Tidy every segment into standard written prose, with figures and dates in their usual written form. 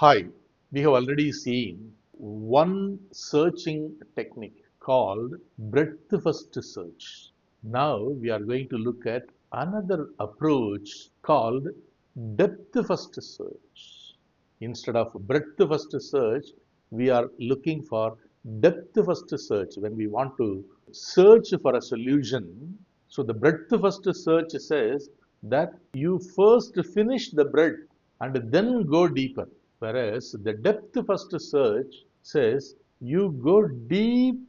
Hi, we have already seen one searching technique called breadth first search. Now we are going to look at another approach called depth first search. Instead of breadth first search, we are looking for depth first search when we want to search for a solution. So the breadth first search says that you first finish the breadth and then go deeper. Whereas the depth first search says you go deep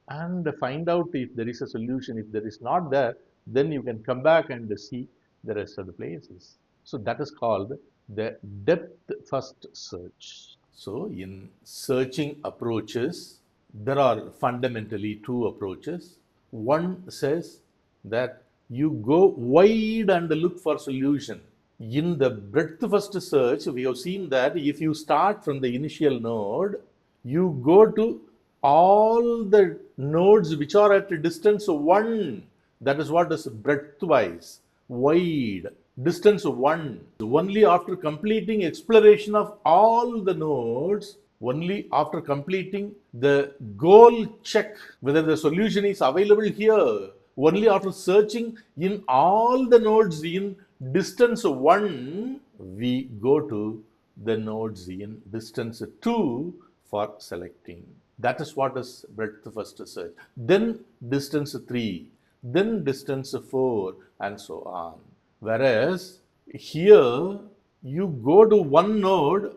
and find out if there is a solution. If there is not there, then you can come back and see the rest of the places. So that is called the depth first search. So in searching approaches, there are fundamentally two approaches. One says that you go wide and look for solution. In the breadth first search, we have seen that if you start from the initial node, you go to all the nodes which are at a distance 1. That is what is breadth-wise, wide, distance 1. Only after completing exploration of all the nodes, only after completing the goal check whether the solution is available here, only after searching in all the nodes in distance 1, we go to the nodes in distance 2 for selecting. That is what is breadth first search. Then distance 3, then distance 4, and so on. Whereas here you go to one node,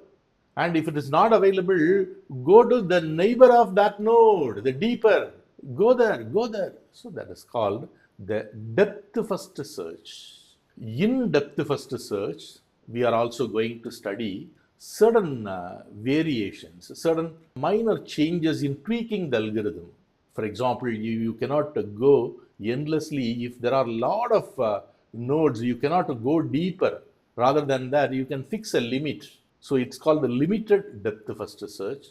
and if it is not available, go to the neighbor of that node, the deeper. Go there, go there. So that is called the depth first search. In depth first search, we are also going to study certain variations, certain minor changes in tweaking the algorithm. For example, you cannot go endlessly. If there are a lot of nodes, you cannot go deeper. Rather than that, you can fix a limit. So it's called the limited depth first search.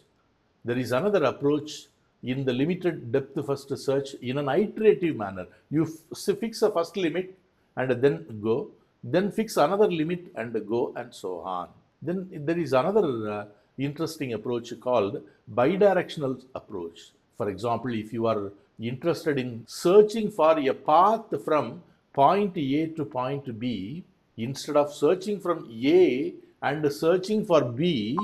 There is another approach in the limited depth first search in an iterative manner. You fix a first limit and then go, then fix another limit and go, and so on. Then there is another interesting approach called bidirectional approach. For example, if you are interested in searching for a path from point A to point B, instead of searching from A and searching for B,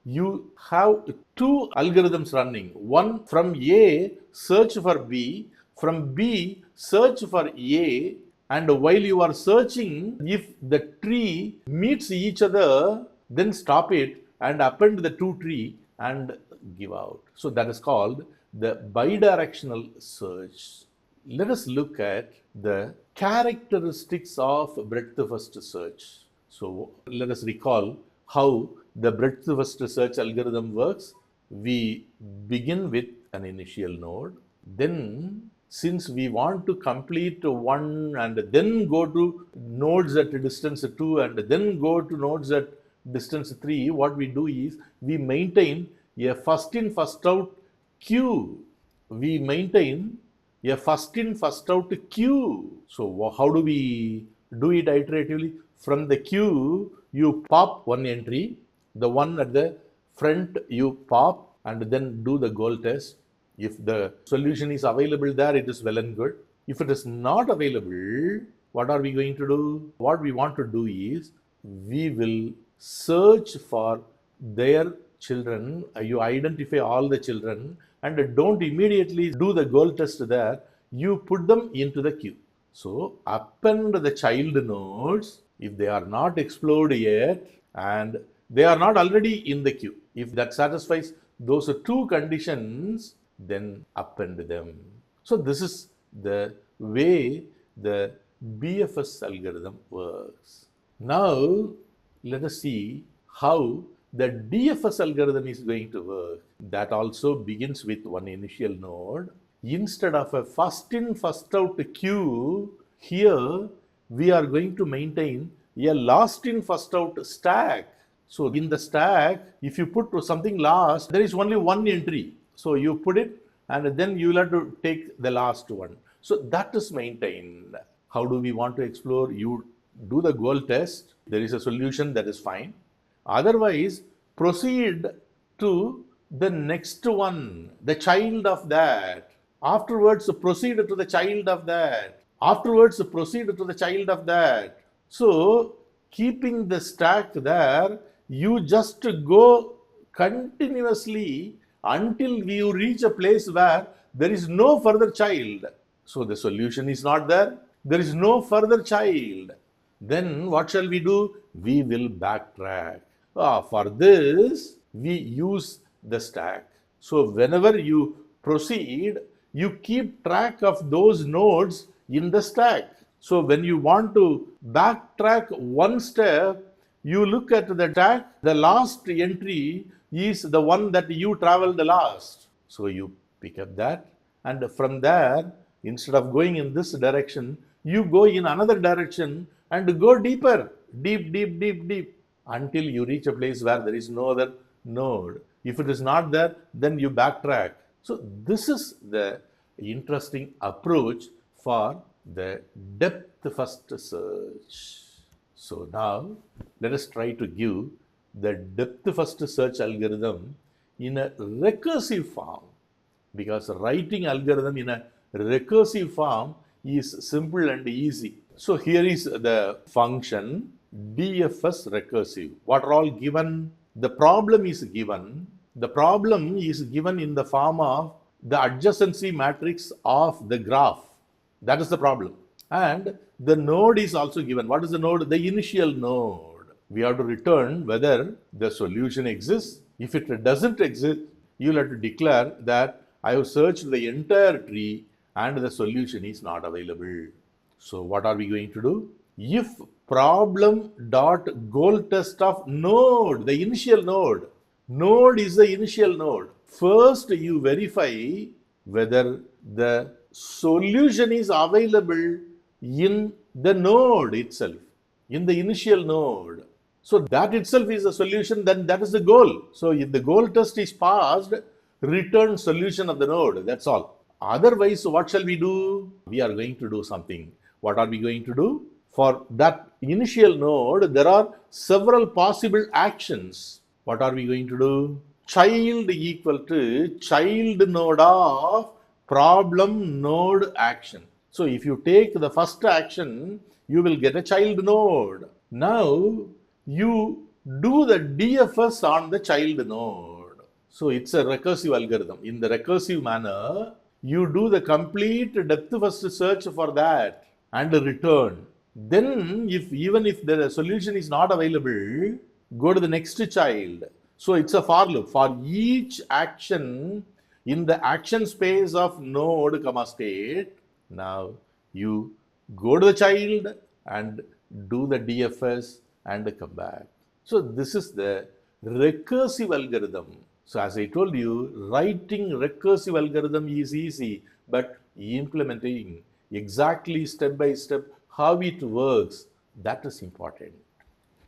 you have two algorithms running. One from A, search for B, from B, search for A, and while you are searching, if the tree meets each other, then stop it and append the two tree and give out. So that is called the bidirectional search. Let us look at the characteristics of breadth first search. So let us recall how the breadth first search algorithm works. We begin with an initial node. Then, since we want to complete one and then go to nodes at distance 2 and then go to nodes at distance 3, what we do is we maintain a first in first out queue. We maintain a first in first out queue. So how do we do it iteratively? From the queue, you pop one entry, the one at the front you pop and then do the goal test. If the solution is available there, it is well and good. If it is not available, what are we going to do? What we want to do is we will search for their children. You identify all the children and don't immediately do the goal test there. You put them into the queue. So append the child nodes if they are not explored yet and they are not already in the queue. If that satisfies those two conditions, then append them. So this is the way the BFS algorithm works. Now let us see how the DFS algorithm is going to work. That also begins with one initial node. Instead of a first in first out queue, here we are going to maintain a last in first out stack. So in the stack, if you put something last, there is only one entry. So you put it and then you will have to take the last one. So that is maintained. How do we want to explore? You do the goal test. There is a solution, that is fine. Otherwise, proceed to the next one, the child of that. Afterwards, proceed to the child of that. Afterwards, proceed to the child of that. So, keeping the stack there, you just go continuously until you reach a place where there is no further child. So, the solution is not there. There is no further child. Then what shall we do? We will backtrack. For this, we use the stack. So whenever you proceed, you keep track of those nodes in the stack. So when you want to backtrack one step, you look at the stack, the last entry is the one that you traveled the last. So you pick up that, and from there, instead of going in this direction, you go in another direction and go deeper, deep, until you reach a place where there is no other node. If it is not there, then you backtrack. So this is the interesting approach for the depth first search. So now let us try to give the depth first search algorithm in a recursive form, because writing algorithm in a recursive form is simple and easy. So here is the function DFS recursive. What are all given? The problem is given. The problem is given in the form of the adjacency matrix of the graph. That is the problem. And the node is also given. What is the node? The initial node. We have to return whether the solution exists. If it doesn't exist, you will have to declare that I have searched the entire tree and the solution is not available. So what are we going to do? If problem dot goal test of node, the initial node. Node is the initial node. First you verify whether the solution is available in the node itself, in the initial node. So that itself is a solution, then that is the goal. So if the goal test is passed, return solution of the node, that's all. Otherwise, what shall we do? We are going to do something. What are we going to do? For that initial node, there are several possible actions. What are we going to do? Child equal to child node of problem node action. So if you take the first action, you will get a child node. Now you do the DFS on the child node. So it's a recursive algorithm. In the recursive manner, you do the complete depth first search for that and return. Then even if the solution is not available, go to the next child. So it's a for loop. For each action in the action space of node comma state, now you go to the child and do the DFS and come back. So this is the recursive algorithm. So as I told you, writing recursive algorithm is easy, but implementing exactly step by step how it works, that is important.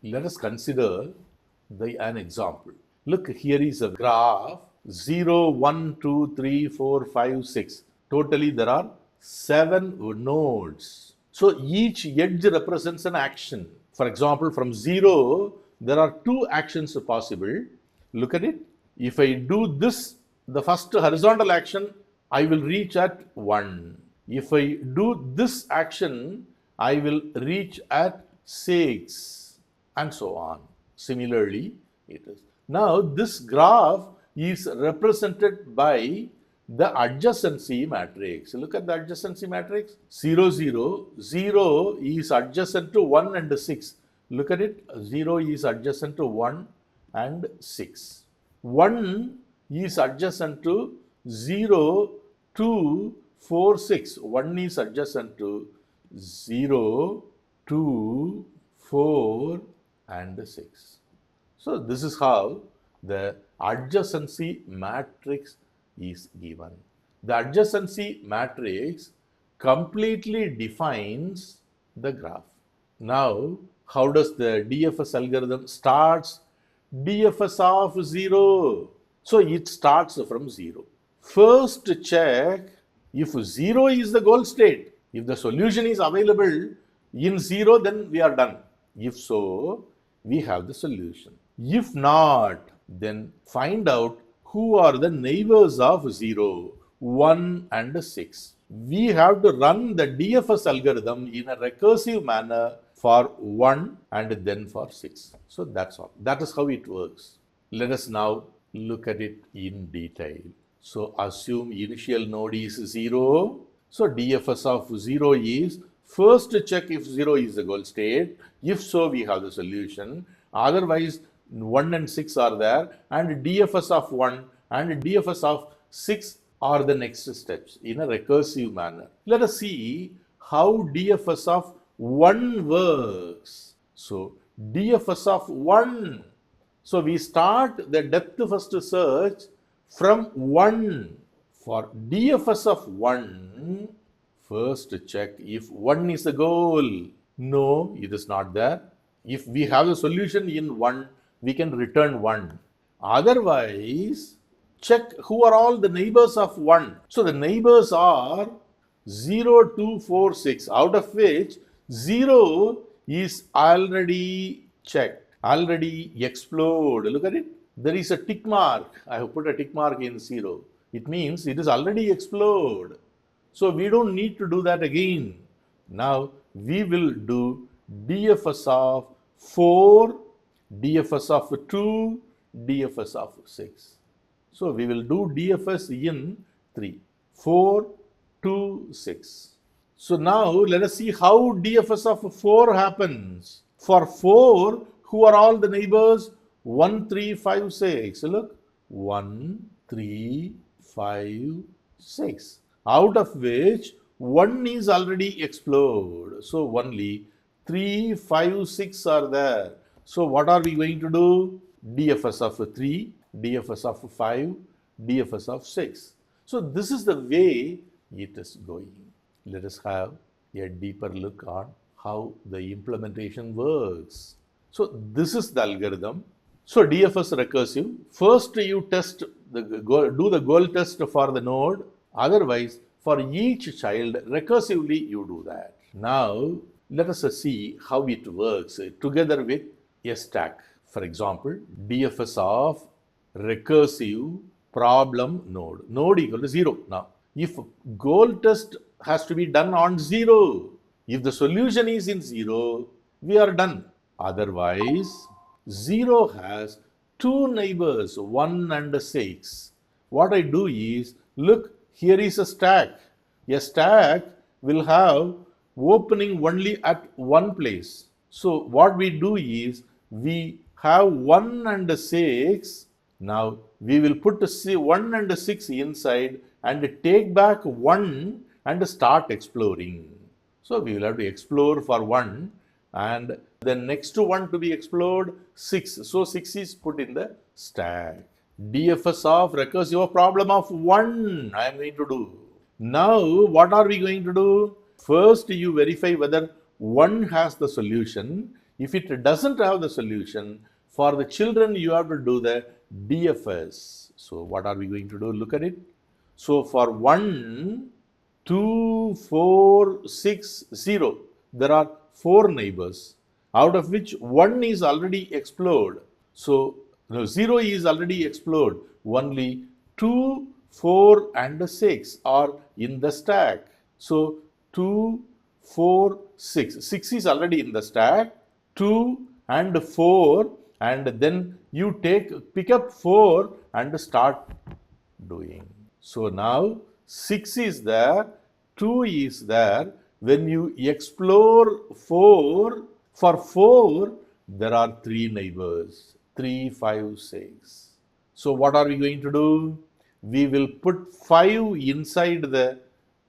Let us consider an example. Look, here is a graph 0, 1, 2, 3, 4, 5, 6. Totally there are 7 nodes. So each edge represents an action. For example, from 0, there are 2 actions possible. Look at it. If I do this, the first horizontal action, I will reach at 1. If I do this action, I will reach at 6, and so on. Similarly, it is. Now, this graph is represented by the adjacency matrix. Look at the adjacency matrix. 0, 0. 0 is adjacent to 1 and 6. Look at it. 0 is adjacent to 1 and 6. 1 is adjacent to 0, 2, 4, 6. 1 is adjacent to 0, 2, 4 and 6. So this is how the adjacency matrix is given. The adjacency matrix completely defines the graph. Now, how does the DFS algorithm starts? DFS of 0. So it starts from 0. First check if 0 is the goal state. If the solution is available in 0, then we are done. If so, we have the solution. If not, Then find out who are the neighbors of 0, 1 and 6. We have to run the DFS algorithm in a recursive manner for 1 and then for 6. So that's all. That is how it works. Let us now look at it in detail. So assume initial node is 0. So DFS of 0 is first check if 0 is the goal state. If so, we have the solution. Otherwise, 1 and 6 are there, and DFS of 1 and DFS of 6 are the next steps in a recursive manner. Let us see how DFS of 1 works. So DFS of 1. So we start the depth first search from 1. For DFS of 1, first check if 1 is the goal. No, it is not there. If we have a solution in 1, we can return 1. Otherwise, check who are all the neighbors of 1. So the neighbors are 0, 2, 4, 6, out of which 0 is already checked, already explored. Look at it. There is a tick mark. I have put a tick mark in 0. It means it is already explored. So we don't need to do that again. Now we will do DFS of 4, DFS of 2, DFS of 6. So we will do DFS in 3, 4, 2, 6. So now let us see how DFS of 4 happens. For 4, who are all the neighbors? 1, 3, 5, 6. Look, 1, 3, 5, 6. Out of which 1 is already explored. So only 3, 5, 6 are there. So what are we going to do? DFS of 3, DFS of 5, DFS of 6. So this is the way it is going. Let us have a deeper look on how the implementation works. So this is the algorithm. So DFS recursive. First you test do the goal test for the node. Otherwise, for each child, recursively you do that. Now, let us see how it works together with a stack. For example, DFS of recursive problem node. Node equal to 0. Now, if goal test has to be done on 0, if the solution is in 0, we are done. Otherwise, 0 has 2 neighbors, 1 and 6. What I do is, look, here is a stack. A stack will have opening only at one place. So what we do is, we have 1 and 6. Now we will put 1 and 6 inside and take back 1 and start exploring. So we will have to explore for 1 and the next one to be explored 6. So 6 is put in the stack. DFS of recursive problem of 1 I am going to do. Now what are we going to do? First you verify whether 1 has the solution. If it doesn't have the solution, for the children you have to do the DFS. So what are we going to do? Look at it. So for 1, 2, 4, 6, 0, there are 4 neighbors, out of which 1 is already explored. So 0 is already explored. Only 2, 4 and 6 are in the stack. So 2, 4, 6. 6 is already in the stack. 2 and 4, and then you pick up 4 and start doing. So now 6 is there, 2 is there. When you explore 4, for 4, there are 3 neighbors, 3, 5, 6. So what are we going to do? We will put 5 inside the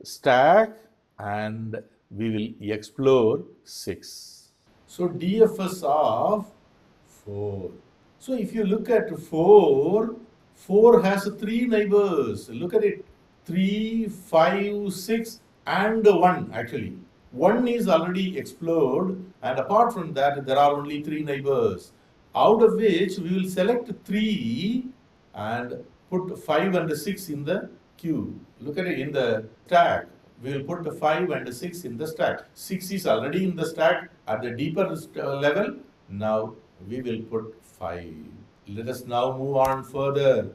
stack and we will explore 6. So DFS of 4. So if you look at 4, 4 has 3 neighbors. Look at it. 3, 5, 6 and 1 actually. 1 is already explored and apart from that there are only 3 neighbors. Out of which we will select 3 and put 5 and 6 in the queue. Look at it in the stack. We will put 5 and 6 in the stack. 6 is already in the stack at the deeper level. Now we will put 5. Let us now move on further.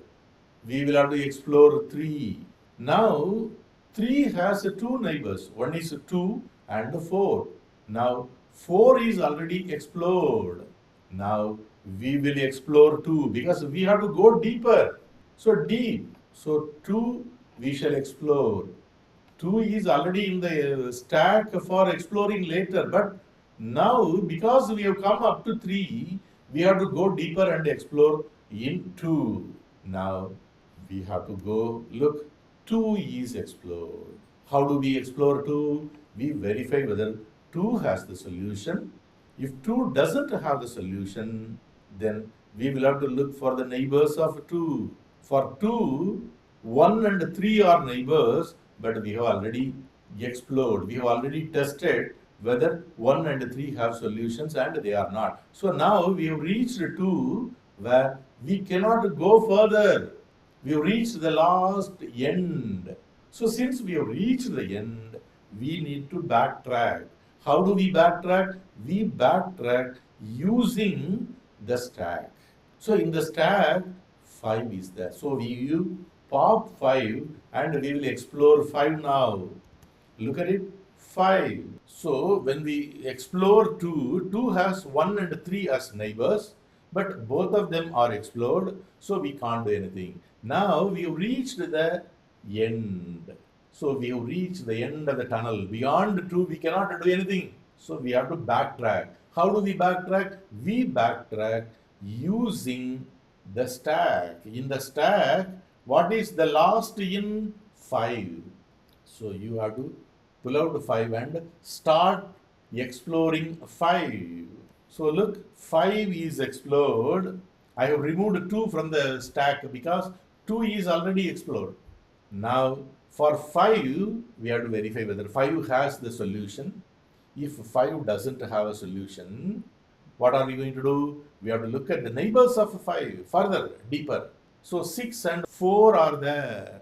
We will have to explore 3. Now, 3 has 2 neighbors. One is 2 and 4. Now, 4 is already explored. Now, we will explore 2 because we have to go deeper. So, deep. So, 2 we shall explore. 2 is already in the stack for exploring later, but now because we have come up to 3, we have to go deeper and explore in 2. Now we have to go look, 2 is explored. How do we explore 2? We verify whether 2 has the solution. If 2 doesn't have the solution, then we will have to look for the neighbors of 2. For 2, 1 and 3 are neighbors, but we have already explored, we have already tested whether 1 and 3 have solutions and they are not. So now we have reached 2 where we cannot go further. We have reached the last end. So since we have reached the end, we need to backtrack. How do we backtrack? We backtrack using the stack. So in the stack, 5 is there. So we use pop 5 and we will explore 5 now. Look at it, 5. So when we explore 2, 2 has 1 and 3 as neighbors, but both of them are explored, so we can't do anything. Now we have reached the end. So we have reached the end of the tunnel. Beyond 2, we cannot do anything. So we have to backtrack. How do we backtrack? We backtrack using the stack. In the stack, what is the last in? 5. So you have to pull out 5 and start exploring 5. So look, 5 is explored. I have removed 2 from the stack because 2 is already explored. Now for 5, we have to verify whether 5 has the solution. If 5 doesn't have a solution, what are we going to do? We have to look at the neighbors of 5 further, deeper. So 6 and 4 are there.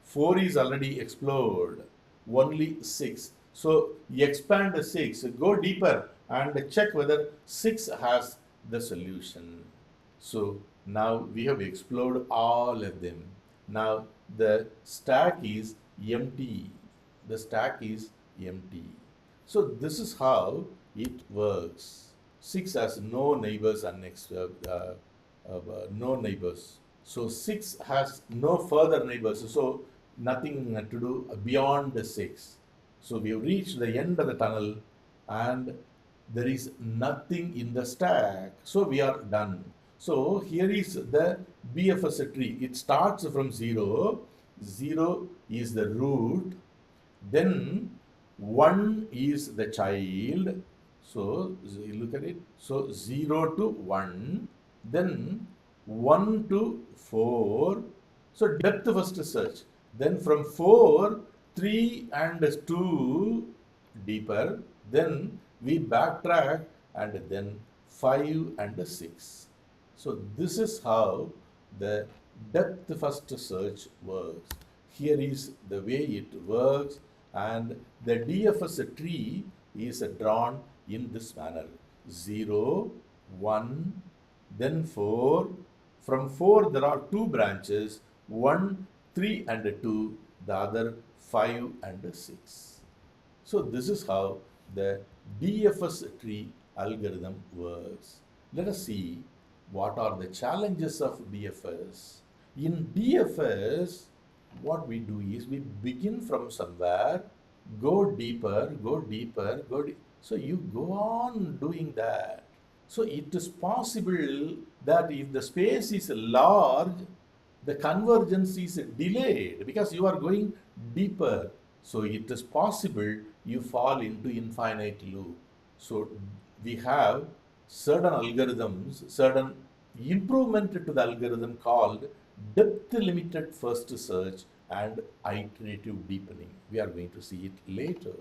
4 is already explored. Only 6. So expand 6, go deeper and check whether 6 has the solution. So now we have explored all of them. Now the stack is empty. The stack is empty. So this is how it works. 6 has no neighbors no neighbors. So 6 has no further neighbors. So nothing to do beyond the 6. So we have reached the end of the tunnel and there is nothing in the stack. So we are done. So here is the BFS tree. It starts from 0. 0 is the root. Then 1 is the child. So you look at it. So 0 to 1. Then 1 to 4. So depth first search. Then from 4, 3 and 2 deeper. Then we backtrack and then 5 and 6. So this is how the depth first search works. Here is the way it works, and the DFS tree is drawn in this manner. 0, 1, then 4. From 4 there are 2 branches, 1, 3 and 2, the other 5 and 6. So this is how the DFS tree algorithm works. Let us see what are the challenges of DFS. In DFS, what we do is we begin from somewhere, go deeper, go deeper, so you go on doing that. So it is possible that if the space is large, the convergence is delayed because you are going deeper. So it is possible you fall into infinite loop. So we have certain algorithms, certain improvement to the algorithm called depth limited first search and iterative deepening. We are going to see it later.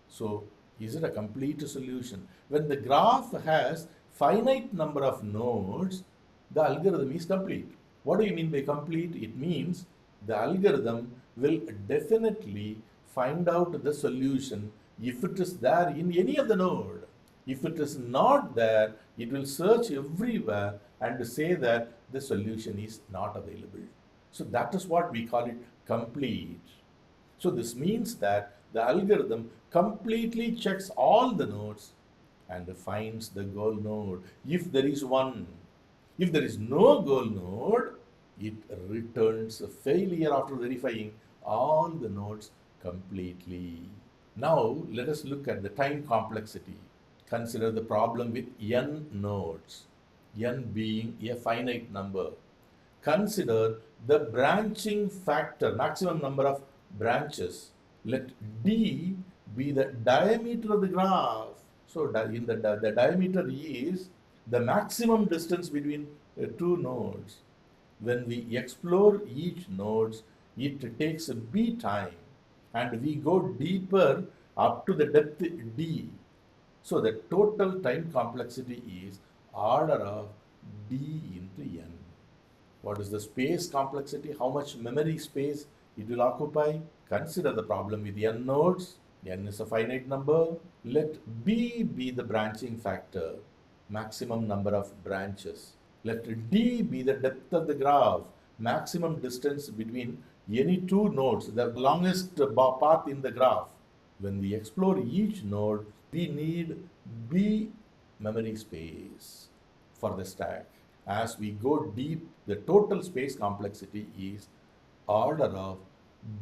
So is it a complete solution? When the graph has finite number of nodes, the algorithm is complete. What do you mean by complete? It means the algorithm will definitely find out the solution if it is there in any of the node. If it is not there, it will search everywhere and say that the solution is not available. So that is what we call it complete. So this means that the algorithm completely checks all the nodes and finds the goal node if there is one. If there is no goal node, it returns a failure after verifying all the nodes completely. Now let us look at the time complexity. Consider the problem with n nodes, n being a finite number. Consider the branching factor, maximum number of branches. Let d be the diameter of the graph. So the diameter is the maximum distance between two nodes. When we explore each node, it takes a b time and we go deeper up to the depth d. So the total time complexity is order of d into n. What is the space complexity? How much memory space it will occupy? Consider the problem with n nodes. N is a finite number. Let B be the branching factor, maximum number of branches. Let D be the depth of the graph, maximum distance between any two nodes, the longest path in the graph. When we explore each node, we need B memory space for the stack. As we go deep, the total space complexity is order of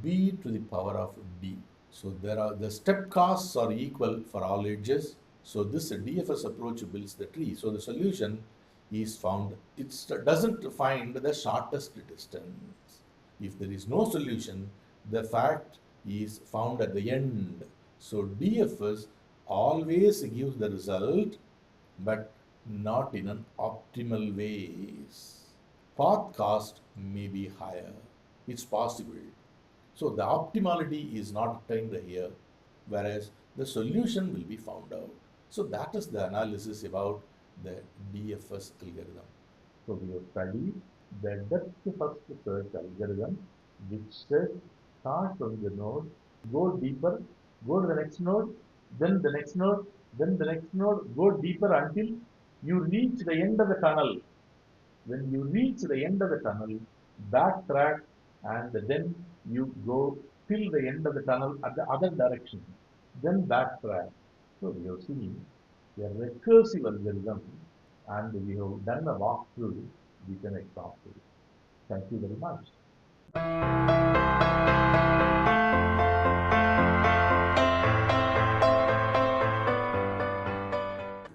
b to the power of d. So the step costs are equal for all edges. So this DFS approach builds the tree. So the solution is found. It doesn't find the shortest distance. If there is no solution, the fact is found at the end. So DFS always gives the result, but not in an optimal ways. Path cost may be higher. It's possible. So the optimality is not obtained here, whereas the solution will be found out. So that is the analysis about the DFS algorithm. So we have studied the depth first search algorithm, which says start from the node, go deeper, go to the next node, then the next node, then the next node, go deeper until you reach the end of the tunnel. When you reach the end of the tunnel, backtrack and then you go till the end of the tunnel at the other direction. Then backtrack. So we have seen a recursive algorithm and we have done a walkthrough with an example. Thank you very much.